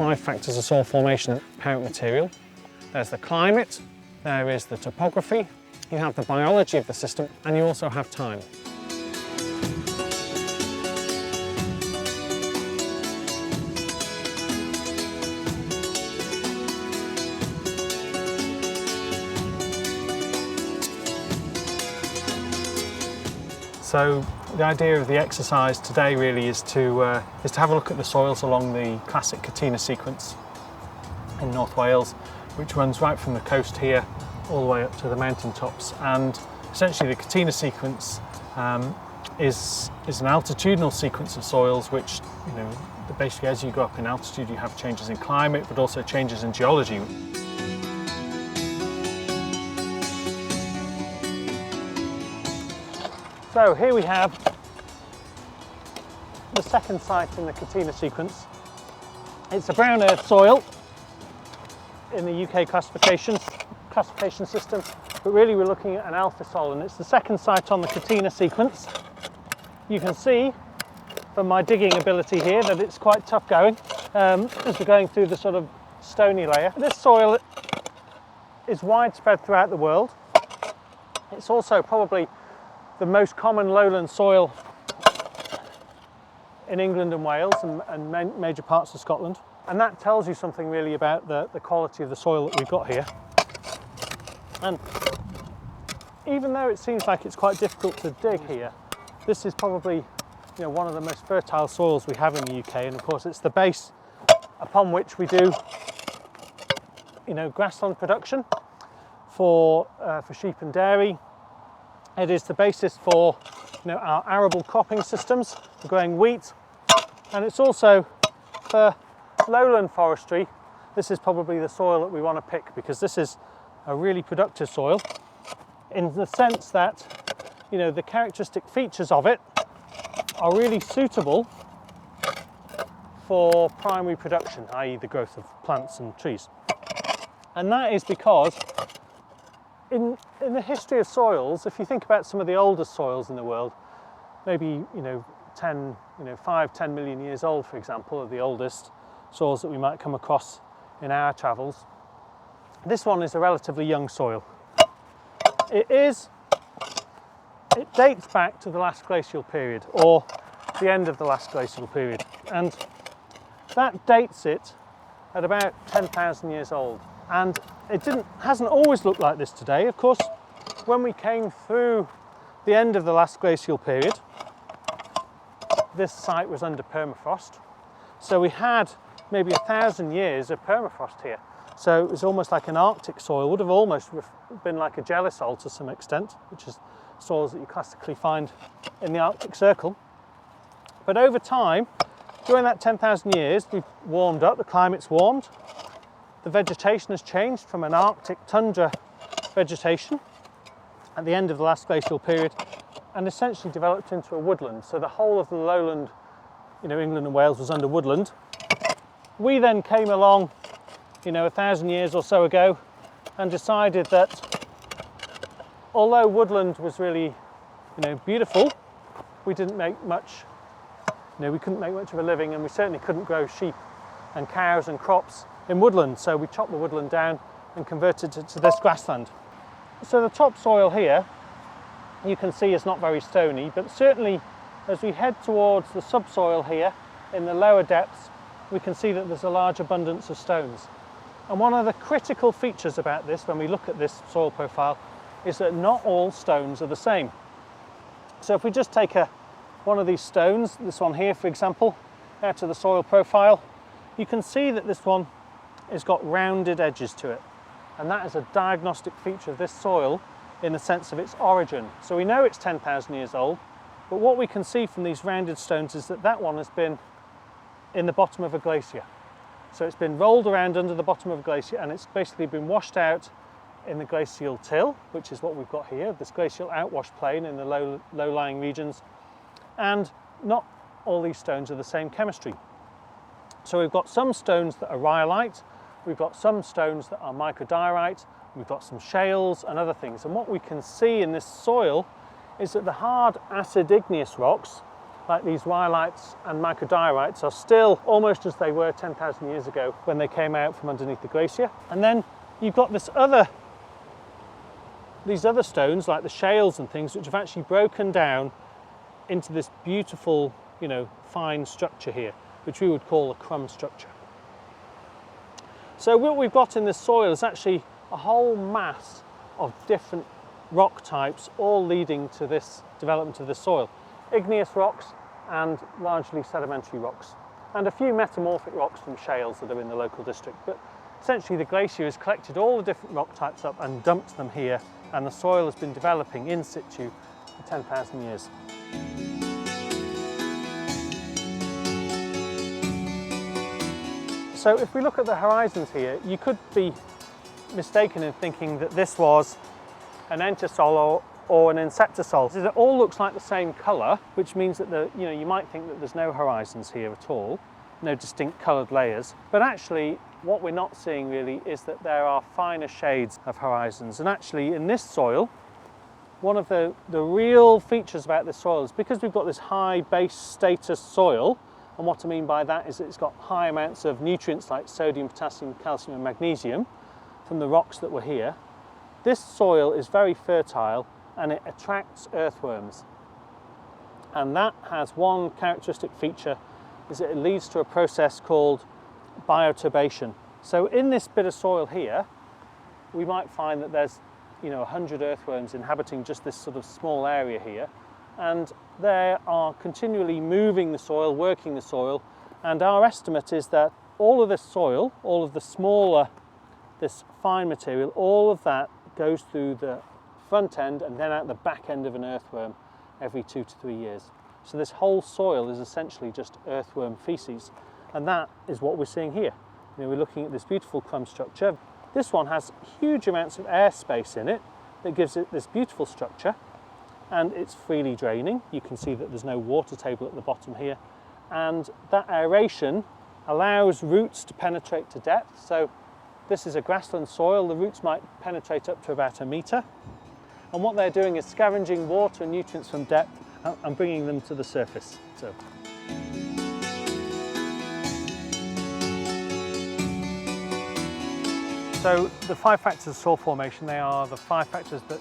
5 factors of soil formation and parent material. There's the climate, there is the topography, you have the biology of the system, and you also have time. So the idea of the exercise today really is to have a look at the soils along the classic Catena sequence in North Wales, which runs right from the coast here all the way up to the mountain tops. And essentially the Catena sequence is an altitudinal sequence of soils which, basically as you go up in altitude you have changes in climate but also changes in geology. So here we have the second site in the Catena sequence. It's a brown earth soil in the UK classification system, but really we're looking at an Alfisol, and it's the second site on the Catena sequence. You can see from my digging ability here that it's quite tough going as we're going through the sort of stony layer. This soil is widespread throughout the world. It's also probably the most common lowland soil in England and Wales and major parts of Scotland. And that tells you something really about the quality of the soil that we've got here. And even though it seems like it's quite difficult to dig here, this is probably one of the most fertile soils we have in the UK, and of course it's the base upon which we do grassland production for sheep and dairy. It is the basis for our arable cropping systems for growing wheat, and it's also for lowland forestry. This is probably the soil that we want to pick because this is a really productive soil in the sense that the characteristic features of it are really suitable for primary production, i.e. the growth of plants and trees. And that is because in the history of soils, if you think about some of the oldest soils in the world, maybe 5-10 million years old, for example, are the oldest soils that we might come across in our travels. This one is a relatively young soil. It dates back to the last glacial period, or the end of the last glacial period, and that dates it at about 10,000 years old. And it hasn't always looked like this today. Of course, when we came through the end of the last glacial period, this site was under permafrost. So we had maybe 1,000 years of permafrost here. So it was almost like an Arctic soil, would have almost been like a gelisol to some extent, which is soils that you classically find in the Arctic Circle. But over time, during that 10,000 years, we've warmed up, the climate's warmed. The vegetation has changed from an Arctic tundra vegetation at the end of the last glacial period and essentially developed into a woodland. So the whole of the lowland, England and Wales was under woodland. We then came along, 1,000 years or so ago and decided that although woodland was really, beautiful, we didn't make much, we couldn't make much of a living, and we certainly couldn't grow sheep and cows and crops in woodland, so we chopped the woodland down and converted it to this grassland. So the topsoil here you can see is not very stony, but certainly as we head towards the subsoil here in the lower depths, we can see that there's a large abundance of stones. And one of the critical features about this when we look at this soil profile is that not all stones are the same. So if we just take one of these stones, this one here for example, out of the soil profile, you can see that this one has got rounded edges to it, and that is a diagnostic feature of this soil in the sense of its origin. So we know it's 10,000 years old, but what we can see from these rounded stones is that that one has been in the bottom of a glacier. So it's been rolled around under the bottom of a glacier, and it's basically been washed out in the glacial till, which is what we've got here, this glacial outwash plain in the low-lying regions. And not all these stones are the same chemistry. So we've got some stones that are rhyolite, we've got some stones that are microdiorite, we've got some shales and other things. And what we can see in this soil is that the hard acid igneous rocks like these rhyolites and microdiorites, are still almost as they were 10,000 years ago when they came out from underneath the glacier. And then you've got these other stones, like the shales and things, which have actually broken down into this beautiful, fine structure here, which we would call a crumb structure. So what we've got in this soil is actually a whole mass of different rock types, all leading to this development of this soil. Igneous rocks and largely sedimentary rocks, and a few metamorphic rocks from shales that are in the local district. But essentially the glacier has collected all the different rock types up and dumped them here, and the soil has been developing in situ for 10,000 years. So if we look at the horizons here, you could be mistaken in thinking that this was an entisol or an insectisol. It all looks like the same colour, which means that you might think that there's no horizons here at all, no distinct coloured layers. But actually, what we're not seeing really is that there are finer shades of horizons. And actually, in this soil, one of the real features about this soil is because we've got this high base status soil. And what I mean by that is that it's got high amounts of nutrients like sodium, potassium, calcium and magnesium from the rocks that were here. This soil is very fertile and it attracts earthworms. And that has one characteristic feature, is that it leads to a process called bioturbation. So in this bit of soil here, we might find that there's 100 earthworms inhabiting just this sort of small area here. And they are continually moving the soil, working the soil, and our estimate is that all of this soil, all of the smaller, this fine material, all of that goes through the front end and then out the back end of an earthworm every 2 to 3 years. So this whole soil is essentially just earthworm feces, and that is what we're seeing here. We're looking at this beautiful crumb structure. This one has huge amounts of airspace in it that gives it this beautiful structure. And it's freely draining. You can see that there's no water table at the bottom here. And that aeration allows roots to penetrate to depth. So this is a grassland soil. The roots might penetrate up to about 1 metre. And what they're doing is scavenging water and nutrients from depth and bringing them to the surface. So the 5 factors of soil formation, they are the 5 factors that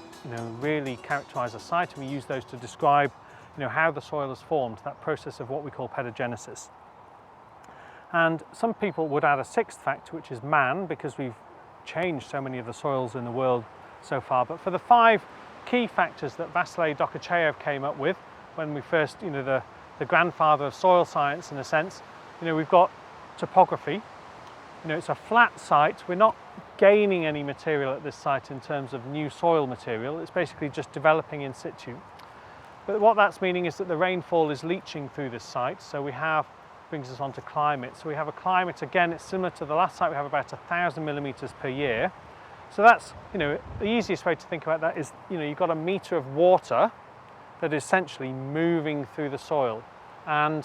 really characterise a site, and we use those to describe how the soil is formed, that process of what we call pedogenesis. And some people would add a 6th factor, which is man, because we've changed so many of the soils in the world so far. But for the 5 key factors that Vasily Dokuchayev came up with when we first, the grandfather of soil science in a sense, we've got topography. It's a flat site. We're not gaining any material at this site in terms of new soil material. It's basically just developing in situ. But what that's meaning is that the rainfall is leaching through this site. So brings us on to climate. So we have a climate, again, it's similar to the last site. We have about 1,000 millimetres per year. So that's, the easiest way to think about that is, you've got a metre of water that is essentially moving through the soil. And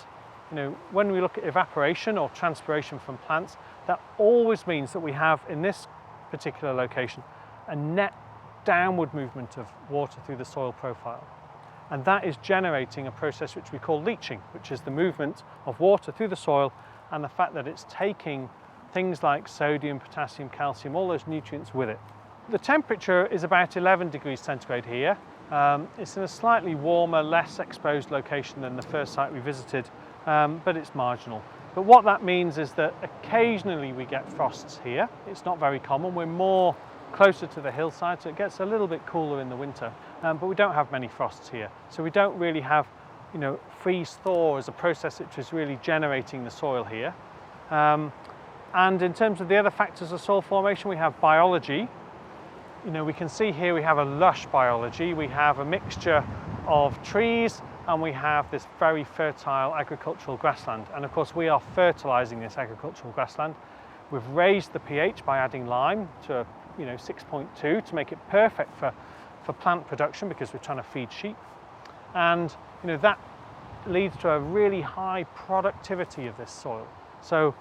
when we look at evaporation or transpiration from plants, that always means that we have, in this particular location, a net downward movement of water through the soil profile. And that is generating a process which we call leaching, which is the movement of water through the soil and the fact that it's taking things like sodium, potassium, calcium, all those nutrients with it. The temperature is about 11 degrees centigrade here. It's in a slightly warmer, less exposed location than the first site we visited, but it's marginal. But what that means is that occasionally we get frosts here. It's not very common. We're more closer to the hillside, so it gets a little bit cooler in the winter. But we don't have many frosts here. So we don't really have, freeze-thaw as a process which is really generating the soil here. And in terms of the other factors of soil formation, we have biology. We can see here we have a lush biology. We have a mixture of trees, and we have this very fertile agricultural grassland. And of course we are fertilising this agricultural grassland. We've raised the pH by adding lime to 6.2 to make it perfect for plant production, because we're trying to feed sheep. And that leads to a really high productivity of this soil. So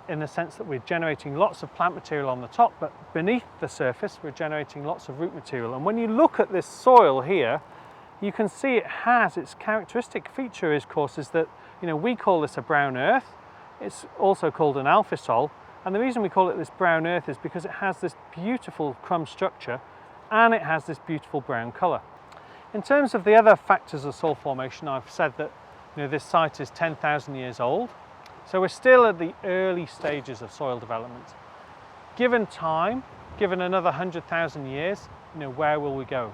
in the sense that we're generating lots of plant material on the top, but beneath the surface we're generating lots of root material. And when you look at this soil here, you can see it has its characteristic feature, of course, is that, you know, we call this a brown earth. It's also called an alfisol, and the reason we call it this brown earth is because it has this beautiful crumb structure and it has this beautiful brown colour. In terms of the other factors of soil formation, I've said that, you know, this site is 10,000 years old, so we're still at the early stages of soil development. Given time, given another 100,000 years, you know, where will we go?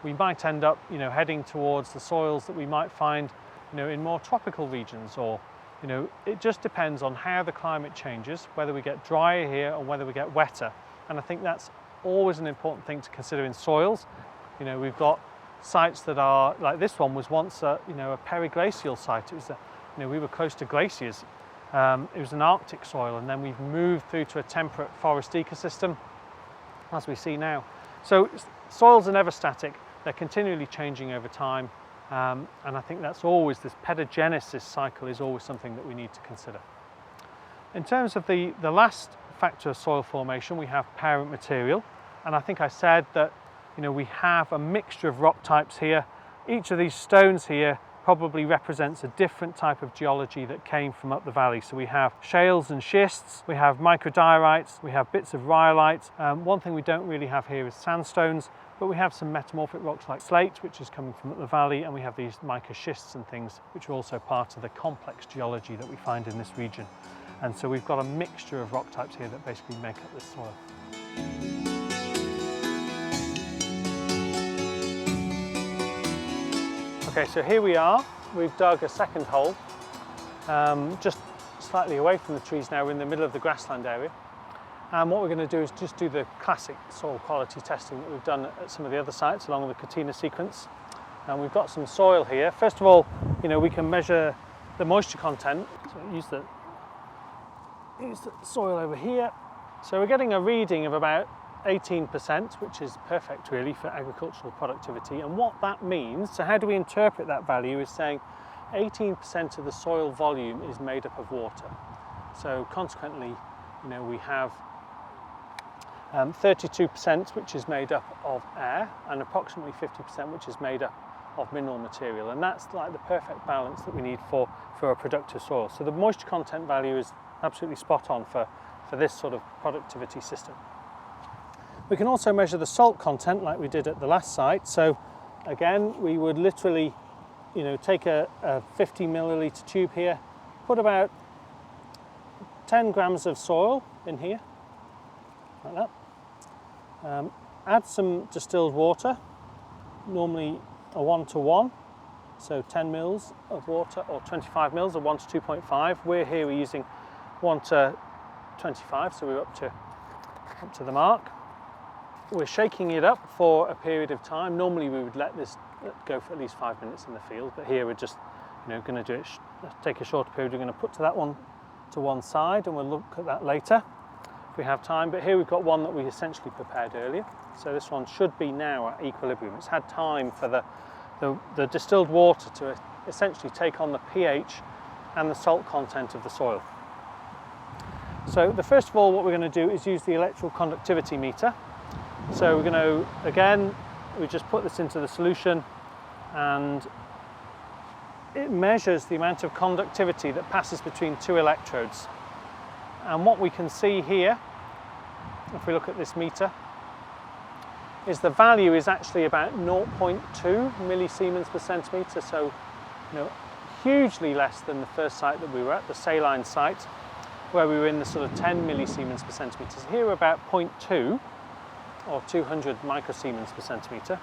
We might end up, you know, heading towards the soils that we might find, you know, in more tropical regions, or, you know, it just depends on how the climate changes, whether we get drier here or whether we get wetter. And I think that's always an important thing to consider in soils. You know, we've got sites that are, like this one was once a, you know, a periglacial site. It was, you know, we were close to glaciers. It was an Arctic soil, and then we've moved through to a temperate forest ecosystem, as we see now. So soils are never static, they're continually changing over time, and I think that's always, this pedogenesis cycle is always something that we need to consider. In terms of the last factor of soil formation, we have parent material, and I think I said that, you know, we have a mixture of rock types here. Each of these stones here probably represents a different type of geology that came from up the valley. So we have shales and schists, we have microdiorites, we have bits of rhyolite. One thing we don't really have here is sandstones, but we have some metamorphic rocks like slate, which is coming from up the valley, and we have these mica schists and things, which are also part of the complex geology that we find in this region. And so we've got a mixture of rock types here that basically make up this soil. Okay, so here we are. We've dug a second hole, just slightly away from the trees now. We're in the middle of the grassland area. And what we're going to do is just do the classic soil quality testing that we've done at some of the other sites along the Katina sequence. And we've got some soil here. First of all, you know, we can measure the moisture content. So use the soil over here. So we're getting a reading of about 18%, which is perfect really for agricultural productivity. And what that means, so how do we interpret that value, is saying 18% of the soil volume is made up of water. So consequently, you know, we have 32% which is made up of air, and approximately 50% which is made up of mineral material, and that's like the perfect balance that we need for a productive soil. So the moisture content value is absolutely spot on for this sort of productivity system. We can also measure the salt content like we did at the last site. So again, we would literally, you know, take a 50 milliliter tube here, put about 10 grams of soil in here, like that. Add some distilled water, normally a 1:1, so 10 mils of water, or 25 mils, or 1 to 2.5. We're using 1 to 25, so we're up to the mark. We're shaking it up for a period of time. Normally we would let this go for at least 5 minutes in the field, but here we're just, you know, going to do it, take a shorter period. We're going to put that one to one side, and we'll look at that later if we have time. But here we've got one that we essentially prepared earlier. So this one should be now at equilibrium. It's had time for the distilled water to essentially take on the pH and the salt content of the soil. So first of all, what we're going to do is use the electrical conductivity meter. So we're going to, again, we just put this into the solution, and it measures the amount of conductivity that passes between two electrodes. And what we can see here, if we look at this meter, is the value is actually about 0.2 millisiemens per centimetre, so, you know, hugely less than the first site that we were at, the saline site, where we were in the sort of 10 millisiemens per centimetre. So here we're about 0.2, or 200 microsiemens per centimetre,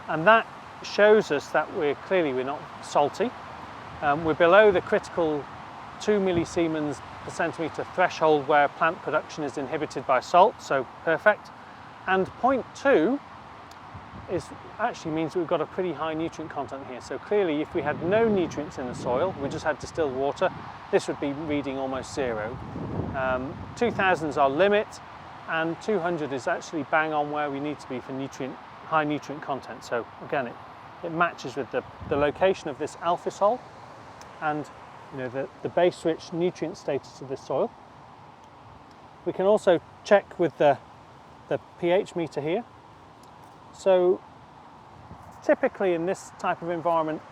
and that shows us that we're not salty. We're below the critical 2 millisiemens per centimetre threshold where plant production is inhibited by salt, so perfect. And 0.2 actually means that we've got a pretty high nutrient content here. So clearly, if we had no nutrients in the soil, we just had distilled water, this would be reading almost zero. 2000 is our limit, and 200 is actually bang on where we need to be for high nutrient content. So again, it matches with the location of this alfisol and, you know, the base-rich nutrient status of this soil. We can also check with the pH meter here. So typically in this type of environment,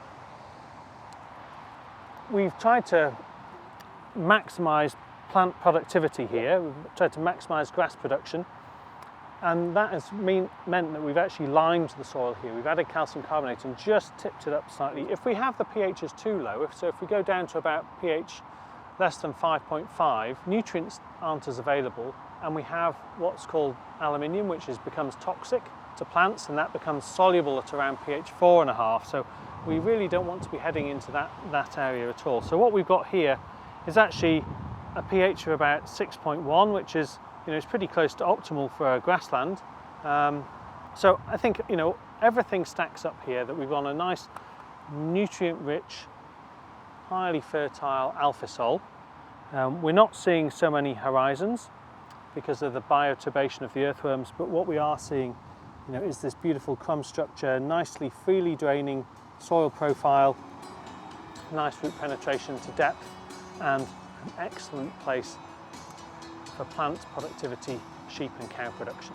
we've tried to maximise plant productivity here. We've tried to maximise grass production, and that has meant that we've actually limed the soil here. We've added calcium carbonate and just tipped it up slightly. If we have the pHs too low, if we go down to about pH less than 5.5, nutrients aren't as available, and we have what's called aluminium, which becomes toxic to plants, and that becomes soluble at around pH 4.5. So we really don't want to be heading into that area at all. So what we've got here is actually a pH of about 6.1, which is, is pretty close to optimal for a grassland. So I think, everything stacks up here, that we've got a nice nutrient-rich, highly fertile Alfisol. We're not seeing so many horizons because of the bioturbation of the earthworms, but what we are seeing, is this beautiful crumb structure, nicely freely draining soil profile, nice root penetration to depth, and an excellent place for plant productivity, sheep and cow production.